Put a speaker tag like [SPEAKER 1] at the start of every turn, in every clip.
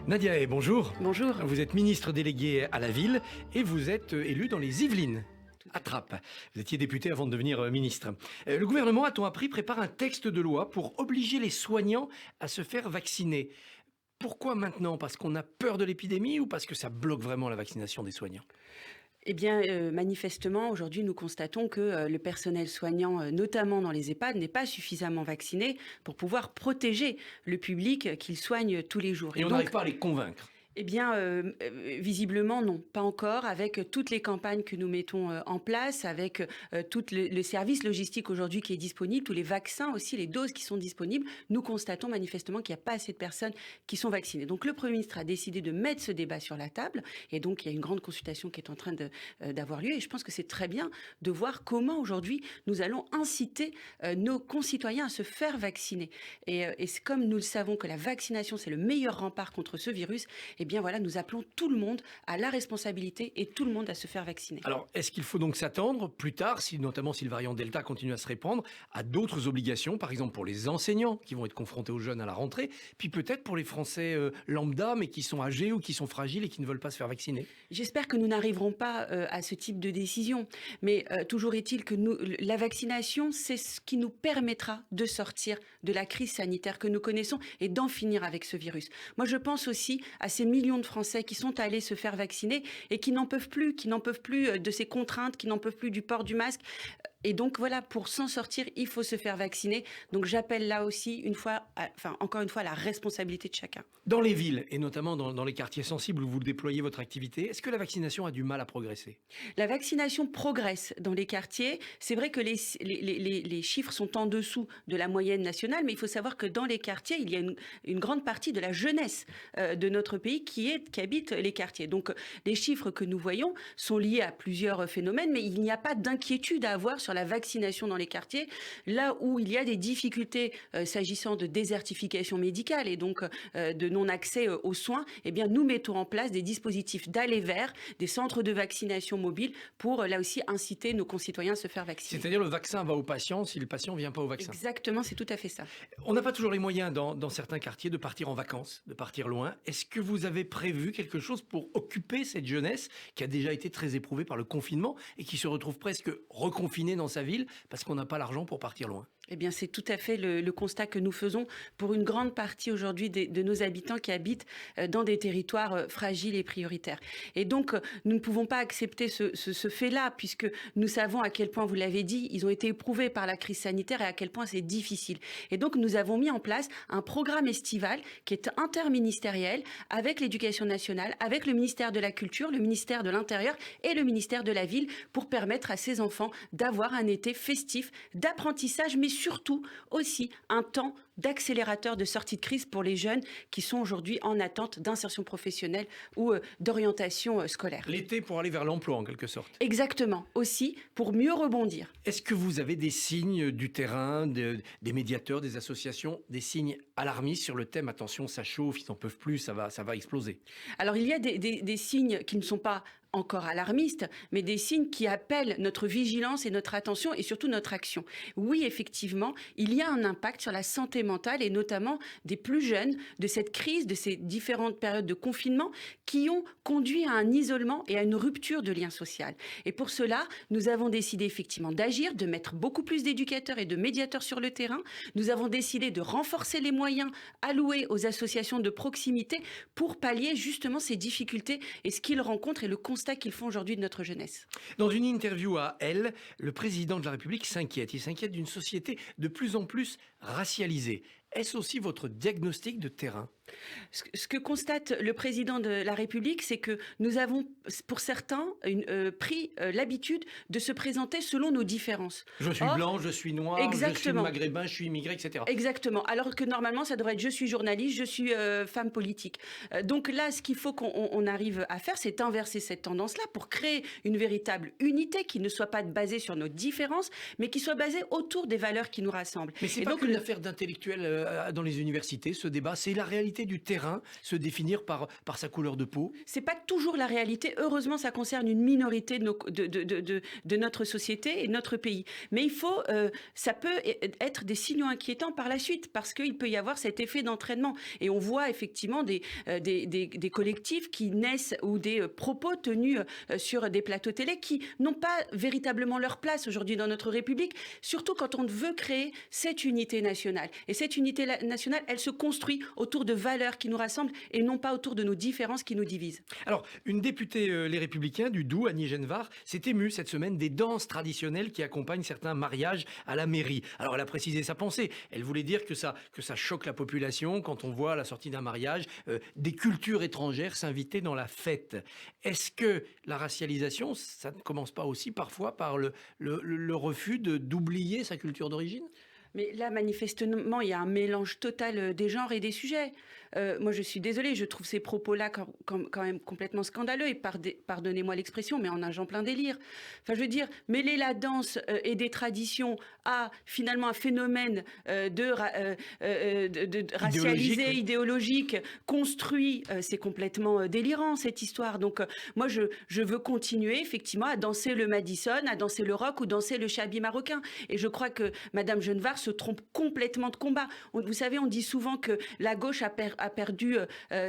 [SPEAKER 1] Nadia Hay, bonjour.
[SPEAKER 2] Bonjour.
[SPEAKER 1] Vous êtes ministre déléguée à la ville et vous êtes élue dans les Yvelines. À Trappes. Vous étiez député avant de devenir ministre. Le gouvernement, a-t-on appris, prépare un texte de loi pour obliger les soignants à se faire vacciner. Pourquoi maintenant? Parce qu'on a peur de l'épidémie ou parce que ça bloque vraiment la vaccination des soignants?
[SPEAKER 2] Eh bien, manifestement, aujourd'hui, nous constatons que le personnel soignant, notamment dans les EHPAD, n'est pas suffisamment vacciné pour pouvoir protéger le public qu'il soigne tous les jours.
[SPEAKER 1] Et on n'arrive pas à les convaincre.
[SPEAKER 2] Eh bien, visiblement, non, pas encore, avec toutes les campagnes que nous mettons en place, avec tout le service logistique aujourd'hui qui est disponible, tous les vaccins aussi, les doses qui sont disponibles, nous constatons manifestement qu'il n'y a pas assez de personnes qui sont vaccinées. Donc, le Premier ministre a décidé de mettre ce débat sur la table, et donc il y a une grande consultation qui est en train d'avoir lieu, et je pense que c'est très bien de voir comment aujourd'hui nous allons inciter nos concitoyens à se faire vacciner. Et c'est comme nous le savons que la vaccination, c'est le meilleur rempart contre ce virus, eh bien voilà, nous appelons tout le monde à la responsabilité et tout le monde à se faire vacciner.
[SPEAKER 1] Alors, est-ce qu'il faut donc s'attendre plus tard, notamment si le variant Delta continue à se répandre, à d'autres obligations, par exemple pour les enseignants qui vont être confrontés aux jeunes à la rentrée, puis peut-être pour les Français lambda, mais qui sont âgés ou qui sont fragiles et qui ne veulent pas se faire vacciner?
[SPEAKER 2] J'espère que nous n'arriverons pas à ce type de décision, mais toujours est-il que la vaccination, c'est ce qui nous permettra de sortir de la crise sanitaire que nous connaissons et d'en finir avec ce virus. Moi, je pense aussi à ces millions de Français qui sont allés se faire vacciner et qui n'en peuvent plus de ces contraintes, qui n'en peuvent plus du port du masque. Et donc voilà, pour s'en sortir, il faut se faire vacciner. Donc j'appelle là aussi, encore une fois, à la responsabilité de chacun.
[SPEAKER 1] Dans les villes, et notamment dans les quartiers sensibles où vous déployez votre activité, est-ce que la vaccination a du mal à progresser?
[SPEAKER 2] La vaccination progresse dans les quartiers. C'est vrai que les chiffres sont en dessous de la moyenne nationale, mais il faut savoir que dans les quartiers, il y a une grande partie de la jeunesse de notre pays qui habite les quartiers. Donc les chiffres que nous voyons sont liés à plusieurs phénomènes, mais il n'y a pas d'inquiétude à avoir sur la vaccination dans les quartiers, là où il y a des difficultés s'agissant de désertification médicale et donc de non-accès aux soins, eh bien nous mettons en place des dispositifs d'aller vers des centres de vaccination mobiles pour là aussi inciter nos concitoyens à se faire vacciner.
[SPEAKER 1] C'est-à-dire le vaccin va au patient si le patient ne vient pas au vaccin.
[SPEAKER 2] Exactement, c'est tout à fait ça.
[SPEAKER 1] On n'a pas toujours les moyens dans certains quartiers de partir en vacances, de partir loin. Est-ce que vous avez prévu quelque chose pour occuper cette jeunesse qui a déjà été très éprouvée par le confinement et qui se retrouve presque reconfinée dans sa ville parce qu'on n'a pas l'argent pour partir loin?
[SPEAKER 2] Eh bien, c'est tout à fait le constat que nous faisons pour une grande partie aujourd'hui de nos habitants qui habitent dans des territoires fragiles et prioritaires. Et donc, nous ne pouvons pas accepter ce fait-là, puisque nous savons à quel point, vous l'avez dit, ils ont été éprouvés par la crise sanitaire et à quel point c'est difficile. Et donc, nous avons mis en place un programme estival qui est interministériel avec l'Éducation nationale, avec le ministère de la Culture, le ministère de l'Intérieur et le ministère de la Ville pour permettre à ces enfants d'avoir un été festif, d'apprentissage, mais surtout aussi un temps d'accélérateur de sortie de crise pour les jeunes qui sont aujourd'hui en attente d'insertion professionnelle ou d'orientation scolaire.
[SPEAKER 1] L'été pour aller vers l'emploi en quelque sorte.
[SPEAKER 2] Exactement, aussi pour mieux rebondir.
[SPEAKER 1] Est-ce que vous avez des signes du terrain, des médiateurs, des associations, des signes alarmistes sur le thème? Attention, ça chauffe, ils n'en peuvent plus, ça va exploser.
[SPEAKER 2] Alors il y a des signes qui ne sont pas encore alarmistes, mais des signes qui appellent notre vigilance et notre attention et surtout notre action. Oui, effectivement, il y a un impact sur la santé mentale et notamment des plus jeunes de cette crise, de ces différentes périodes de confinement qui ont conduit à un isolement et à une rupture de lien social. Et pour cela, nous avons décidé effectivement d'agir, de mettre beaucoup plus d'éducateurs et de médiateurs sur le terrain. Nous avons décidé de renforcer les moyens alloués aux associations de proximité pour pallier justement ces difficultés et ce qu'ils rencontrent et le constat qu'ils font aujourd'hui de notre jeunesse.
[SPEAKER 1] Dans une interview à Elle, le président de la République s'inquiète. Il s'inquiète d'une société de plus en plus racialisée. Est-ce aussi votre diagnostic de terrain?
[SPEAKER 2] Ce que constate le président de la République, c'est que nous avons, pour certains, pris l'habitude de se présenter selon nos différences.
[SPEAKER 1] Je suis blanc, je suis noir,
[SPEAKER 2] exactement.
[SPEAKER 1] Je suis maghrébin, je suis immigré, etc.
[SPEAKER 2] Exactement. Alors que normalement, ça devrait être je suis journaliste, je suis femme politique. Donc là, ce qu'il faut qu'on arrive à faire, c'est inverser cette tendance-là pour créer une véritable unité qui ne soit pas basée sur nos différences, mais qui soit basée autour des valeurs qui nous rassemblent.
[SPEAKER 1] Mais c'est pas qu'une affaire d'intellectuels dans les universités, ce débat, c'est la réalité du terrain, se définir par sa couleur de peau?
[SPEAKER 2] C'est pas toujours la réalité. Heureusement, ça concerne une minorité de notre société et de notre pays. Mais ça peut être des signaux inquiétants par la suite, parce qu'il peut y avoir cet effet d'entraînement. Et on voit effectivement des collectifs qui naissent ou des propos tenus sur des plateaux télé qui n'ont pas véritablement leur place aujourd'hui dans notre République, surtout quand on veut créer cette unité nationale. Et cette unité nationale, elle se construit autour de valeurs qui nous rassemblent et non pas autour de nos différences qui nous divisent.
[SPEAKER 1] Alors, une députée Les Républicains du Doubs, Annie Genevard, s'est émue cette semaine des danses traditionnelles qui accompagnent certains mariages à la mairie. Alors, elle a précisé sa pensée. Elle voulait dire que ça choque la population quand on voit à la sortie d'un mariage des cultures étrangères s'inviter dans la fête. Est-ce que la racialisation, ça ne commence pas aussi parfois par le refus d'oublier sa culture d'origine ?
[SPEAKER 2] Mais là, manifestement, il y a un mélange total des genres et des sujets. Moi, je suis désolée, je trouve ces propos-là quand même complètement scandaleux. Et pardonnez-moi l'expression, mais en un plein délire. Enfin, je veux dire, mêler la danse et des traditions à finalement un phénomène racialisé, idéologique, construit, c'est complètement délirant cette histoire. Donc, moi, je veux continuer effectivement à danser le Madison, à danser le rock ou danser le chabi marocain. Et je crois que Madame Genevard se trompe complètement de combat. Vous savez, on dit souvent que la gauche a perdu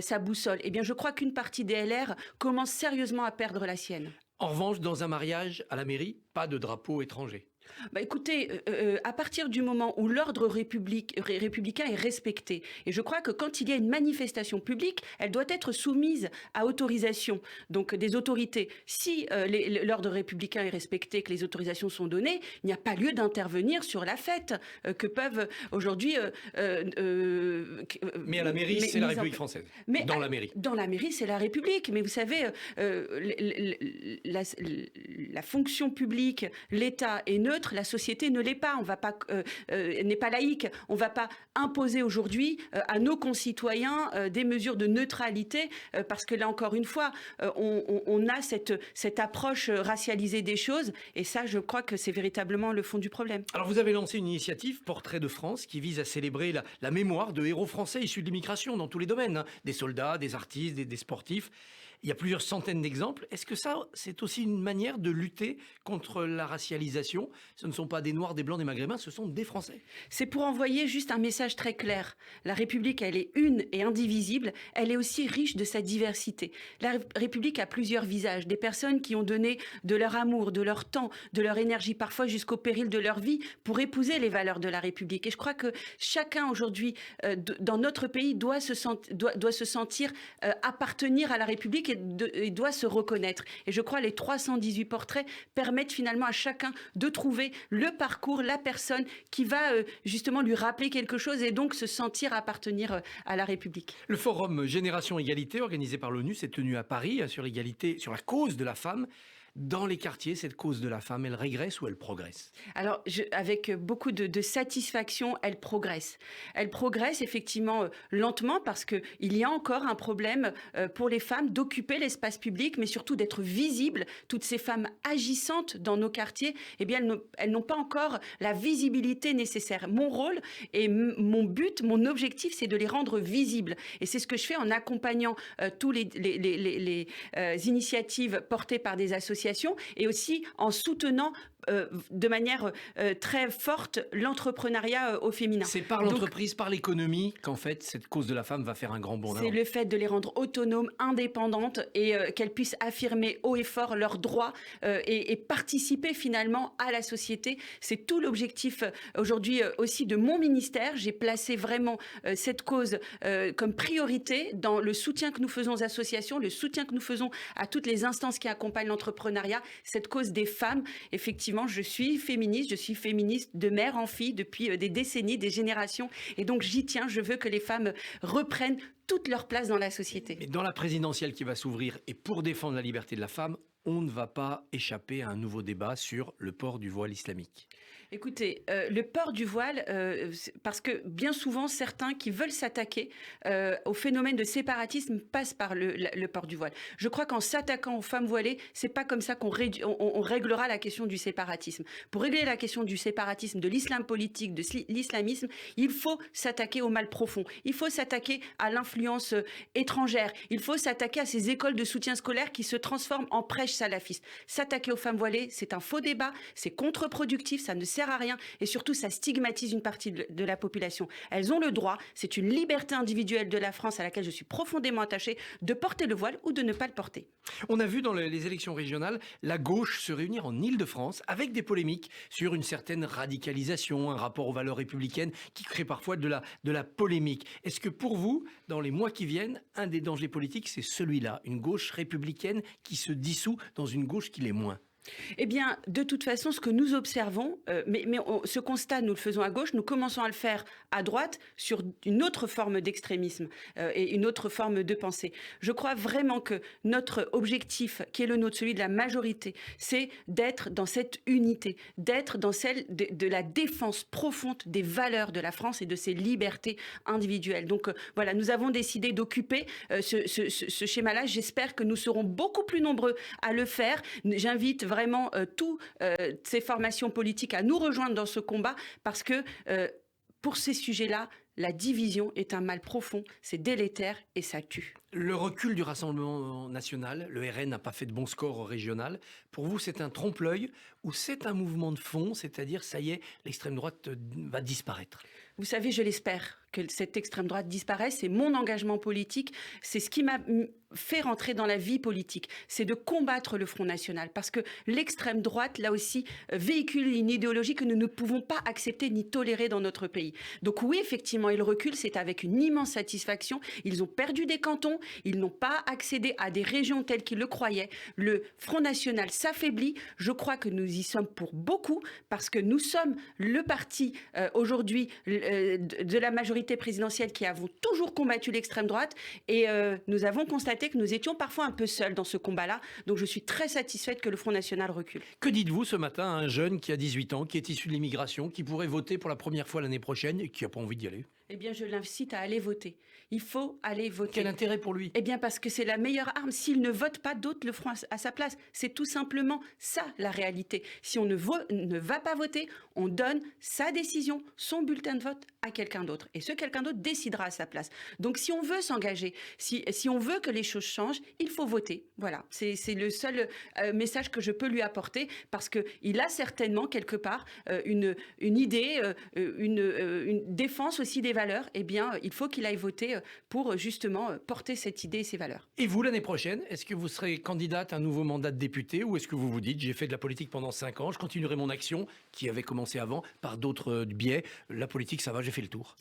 [SPEAKER 2] sa boussole. Eh bien, je crois qu'une partie des LR commence sérieusement à perdre la sienne.
[SPEAKER 1] En revanche, dans un mariage à la mairie, pas de drapeau étranger.
[SPEAKER 2] Écoutez, à partir du moment où l'ordre républicain est respecté, et je crois que quand il y a une manifestation publique, elle doit être soumise à autorisation, donc des autorités. Si l'ordre républicain est respecté, que les autorisations sont données, il n'y a pas lieu d'intervenir sur la fête que peuvent aujourd'hui...
[SPEAKER 1] mais à la mairie, c'est la République française.
[SPEAKER 2] Mais
[SPEAKER 1] dans la mairie.
[SPEAKER 2] Dans la mairie, c'est la République. Mais vous savez, la fonction publique, l'État est neutre, la société ne l'est pas. On va pas, n'est pas laïque. On ne va pas imposer aujourd'hui à nos concitoyens des mesures de neutralité parce que là encore une fois, on a cette approche racialisée des choses et ça, je crois que c'est véritablement le fond du problème.
[SPEAKER 1] Alors vous avez lancé une initiative Portrait de France qui vise à célébrer la mémoire de héros français issus de l'immigration dans tous les domaines, hein, des soldats, des artistes, des sportifs. Il y a plusieurs centaines d'exemples. Est-ce que ça, c'est aussi une manière de lutter contre la racialisation ? Ce ne sont pas des Noirs, des Blancs, des Maghrébins, ce sont des Français.
[SPEAKER 2] C'est pour envoyer juste un message très clair. La République, elle est une et indivisible. Elle est aussi riche de sa diversité. La République a plusieurs visages. Des personnes qui ont donné de leur amour, de leur temps, de leur énergie, parfois jusqu'au péril de leur vie, pour épouser les valeurs de la République. Et je crois que chacun aujourd'hui, dans notre pays, doit se sentir appartenir à la République et doit se reconnaître. Et je crois que les 318 portraits permettent finalement à chacun de trouver le parcours, la personne qui va justement lui rappeler quelque chose et donc se sentir appartenir à la République.
[SPEAKER 1] Le forum Génération Égalité, organisé par l'ONU, s'est tenu à Paris sur l'égalité, sur la cause de la femme. Dans les quartiers, cette cause de la femme, elle régresse ou elle progresse ?
[SPEAKER 2] Alors, avec beaucoup de satisfaction, elle progresse. Elle progresse effectivement lentement parce qu'il y a encore un problème pour les femmes d'occuper l'espace public, mais surtout d'être visibles. Toutes ces femmes agissantes dans nos quartiers, eh bien, elles n'ont pas encore la visibilité nécessaire. Mon rôle et mon but, mon objectif, c'est de les rendre visibles. Et c'est ce que je fais en accompagnant tous les initiatives portées par des associations et aussi en soutenant de manière très forte l'entrepreneuriat au féminin.
[SPEAKER 1] C'est par l'entreprise, par l'économie qu'en fait cette cause de la femme va faire un grand bond.
[SPEAKER 2] C'est le fait de les rendre autonomes, indépendantes et qu'elles puissent affirmer haut et fort leurs droits et participer finalement à la société. C'est tout l'objectif aujourd'hui aussi de mon ministère. J'ai placé vraiment cette cause comme priorité dans le soutien que nous faisons aux associations, le soutien que nous faisons à toutes les instances qui accompagnent l'entrepreneuriat, cette cause des femmes. Effectivement, je suis féministe de mère en fille depuis des décennies, des générations. Et donc, j'y tiens. Je veux que les femmes reprennent toute leur place dans la société.
[SPEAKER 1] Mais dans la présidentielle qui va s'ouvrir et pour défendre la liberté de la femme, on ne va pas échapper à un nouveau débat sur le port du voile islamique.
[SPEAKER 2] Écoutez, le port du voile, parce que bien souvent, certains qui veulent s'attaquer au phénomène de séparatisme passent par le port du voile. Je crois qu'en s'attaquant aux femmes voilées, c'est pas comme ça qu'on réglera la question du séparatisme. Pour régler la question du séparatisme, de l'islam politique, de l'islamisme, il faut s'attaquer au mal profond. Il faut s'attaquer à l'influence étrangère. Il faut s'attaquer à ces écoles de soutien scolaire qui se transforment en prêches salafistes. S'attaquer aux femmes voilées, c'est un faux débat, c'est contre-productif, ça ne sert à rien et surtout ça stigmatise une partie de la population. Elles ont le droit, c'est une liberté individuelle de la France à laquelle je suis profondément attachée, de porter le voile ou de ne pas le porter.
[SPEAKER 1] On a vu dans les élections régionales la gauche se réunir en Île-de-France avec des polémiques sur une certaine radicalisation, un rapport aux valeurs républicaines qui crée parfois de la polémique. Est-ce que pour vous, dans les mois qui viennent, un des dangers politiques, c'est celui-là, une gauche républicaine qui se dissout dans une gauche qui l'est moins ?
[SPEAKER 2] Eh bien, de toute façon, ce que nous observons, ce constat, nous le faisons à gauche, nous commençons à le faire à droite sur une autre forme d'extrémisme et une autre forme de pensée. Je crois vraiment que notre objectif, qui est le nôtre, celui de la majorité, c'est d'être dans cette unité, d'être dans celle de la défense profonde des valeurs de la France et de ses libertés individuelles. Donc voilà, nous avons décidé d'occuper ce schéma-là. J'espère que nous serons beaucoup plus nombreux à le faire. J'invite vraiment toutes ces formations politiques à nous rejoindre dans ce combat parce que pour ces sujets-là, la division est un mal profond, c'est délétère et ça tue.
[SPEAKER 1] Le recul du Rassemblement national, le RN n'a pas fait de bon score au régional. Pour vous, c'est un trompe-l'œil ou c'est un mouvement de fond, c'est-à-dire, ça y est, l'extrême droite va disparaître ?
[SPEAKER 2] Vous savez, je l'espère que cette extrême droite disparaisse. C'est mon engagement politique. C'est ce qui m'a fait rentrer dans la vie politique. C'est de combattre le Front National. Parce que l'extrême droite, là aussi, véhicule une idéologie que nous ne pouvons pas accepter ni tolérer dans notre pays. Donc oui, effectivement, ils reculent. C'est avec une immense satisfaction. Ils ont perdu des cantons. Ils n'ont pas accédé à des régions telles qu'ils le croyaient. Le Front National s'affaiblit. Je crois que nous y sommes pour beaucoup parce que nous sommes le parti aujourd'hui de la majorité présidentielle qui avons toujours combattu l'extrême droite et nous avons constaté que nous étions parfois un peu seuls dans ce combat-là. Donc je suis très satisfaite que le Front National recule.
[SPEAKER 1] Que dites-vous ce matin à un jeune qui a 18 ans, qui est issu de l'immigration, qui pourrait voter pour la première fois l'année prochaine et qui n'a pas envie d'y aller ?
[SPEAKER 2] Eh bien, je l'incite à aller voter. Il faut aller voter.
[SPEAKER 1] Quel intérêt pour lui ?
[SPEAKER 2] Eh bien, parce que c'est la meilleure arme. S'il ne vote pas, d'autres le feront à sa place. C'est tout simplement ça, la réalité. Si on ne va pas voter, on donne sa décision, son bulletin de vote à quelqu'un d'autre. Et ce quelqu'un d'autre décidera à sa place. Donc, si on veut s'engager, si on veut que les choses changent, il faut voter. Voilà. C'est le seul message que je peux lui apporter parce qu'il a certainement, quelque part, une idée, une défense aussi des valeurs. Eh bien, il faut qu'il aille voter pour justement porter cette idée et ces valeurs.
[SPEAKER 1] Et vous, l'année prochaine, est-ce que vous serez candidate à un nouveau mandat de député ou est-ce que vous vous dites, j'ai fait de la politique pendant 5 ans, je continuerai mon action qui avait commencé avant par d'autres biais. La politique, ça va, j'ai fait le tour.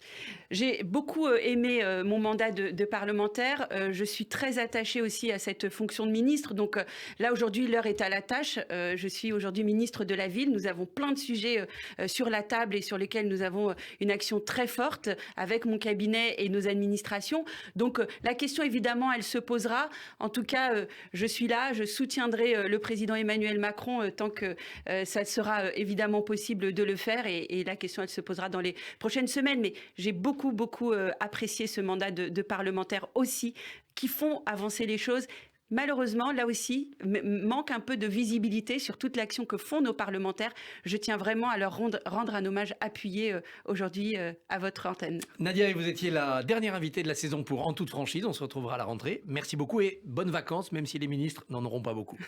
[SPEAKER 2] J'ai beaucoup aimé mon mandat de parlementaire. Je suis très attachée aussi à cette fonction de ministre. Donc là, aujourd'hui, l'heure est à la tâche. Je suis aujourd'hui ministre de la Ville. Nous avons plein de sujets sur la table et sur lesquels nous avons une action très forte avec mon cabinet et nos administrations. Donc la question, évidemment, elle se posera. En tout cas, je suis là. Je soutiendrai le président Emmanuel Macron tant que ça sera évidemment possible de le faire. Et la question, elle se posera dans les prochaines semaines. Mais j'ai beaucoup apprécié ce mandat de parlementaire aussi, qui font avancer les choses. Malheureusement, là aussi, manque un peu de visibilité sur toute l'action que font nos parlementaires. Je tiens vraiment à leur rendre un hommage appuyé aujourd'hui à votre antenne.
[SPEAKER 1] Nadia, vous étiez la dernière invitée de la saison pour En toute franchise. On se retrouvera à la rentrée. Merci beaucoup et bonnes vacances, même si les ministres n'en auront pas beaucoup.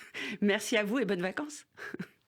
[SPEAKER 2] Merci à vous et bonnes vacances.